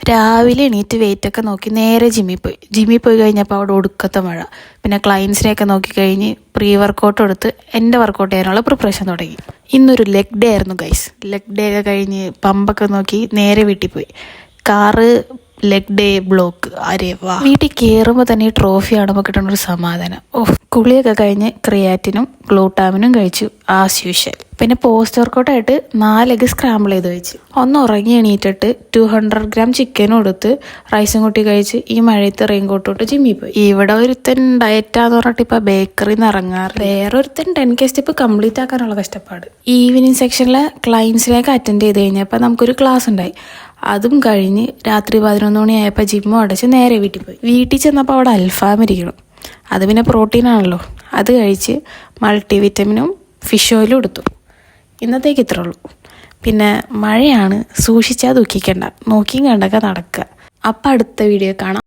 രാവിലെ എണീറ്റ് വെയിറ്റൊക്കെ നോക്കി നേരെ ജിമ്മിൽ പോയി കഴിഞ്ഞപ്പോൾ അവിടെ ഒടുക്കത്തെ മഴ. പിന്നെ ക്ലയൻസിനെയൊക്കെ നോക്കിക്കഴിഞ്ഞ് വർക്കൗട്ട് എടുത്ത് എൻ്റെ വർക്കൗട്ട് ചെയ്യാനുള്ള പ്രിപ്പറേഷൻ തുടങ്ങി. ഇന്നൊരു ലെഗ് ഡേ ആയിരുന്നു ഗൈസ്. ലെഗ് ഡേ ഒക്കെ കഴിഞ്ഞ് പമ്പൊക്കെ നോക്കി നേരെ വീട്ടിൽ പോയി. Car leg day block. അരേ വാ. വീട്ടിൽ കയറുമ്പോൾ തന്നെ ഈ ട്രോഫി കാണുമ്പോൾ കിട്ടുന്നൊരു സമാധാനം. കുളിയൊക്കെ കഴിഞ്ഞ് ക്രിയാറ്റിനും ഗ്ലൂട്ടാമിനും കഴിച്ചു ആസ് യൂഷ്വൽ. പിന്നെ പോസ്റ്റ് വർക്കൗട്ടായിട്ട് 4 എഗ് സ്ക്രാമ്പിൾ ചെയ്ത് വെച്ച് ഒന്ന് ഉറങ്ങി എണീറ്റിട്ട് 200 ഗ്രാം ചിക്കനും എടുത്ത് റൈസും കൂട്ടി കഴിച്ച് ഈ മഴയത്ത് റെയിൻകോട്ട് തൊട്ട് ജിമ്മിൽ പോയി. ഇവിടെ ഒരുത്തൻ ഡയറ്റാന്ന് പറഞ്ഞിട്ട് ഇപ്പം ബേക്കറിയിൽ നിന്ന് ഇറങ്ങാറ്. വേറൊരുത്തൻ 10K സ്റ്റെപ്പ് കംപ്ലീറ്റ് ആക്കാനുള്ള കഷ്ടപ്പാട്. ഈവനിങ് സെക്ഷനിലെ ക്ലയൻസിനെയൊക്കെ അറ്റൻഡ് ചെയ്ത് കഴിഞ്ഞപ്പോൾ നമുക്കൊരു ക്ലാസ് ഉണ്ടായി. അതും കഴിഞ്ഞ് രാത്രി 11 മണിയായപ്പോൾ ജിമ്മും അടച്ച് നേരെ വീട്ടിൽ പോയി. വീട്ടിൽ ചെന്നപ്പോൾ അവിടെ അൽഫാം ഇരിക്കണം. അത് പിന്നെ പ്രോട്ടീനാണല്ലോ. അത് കഴിച്ച് മൾട്ടി വിറ്റമിനും ഫിഷ് ഓയിലും എടുത്തു. ഇന്നത്തേക്ക് ഇത്രേ ഉള്ളൂ. പിന്നെ മഴയാണ്, സൂക്ഷിച്ചാൽ ദുഃഖിക്കണ്ട, നോക്കിയും കണ്ടൊക്കെ നടക്കുക. അപ്പം അടുത്ത വീഡിയോ കാണാം.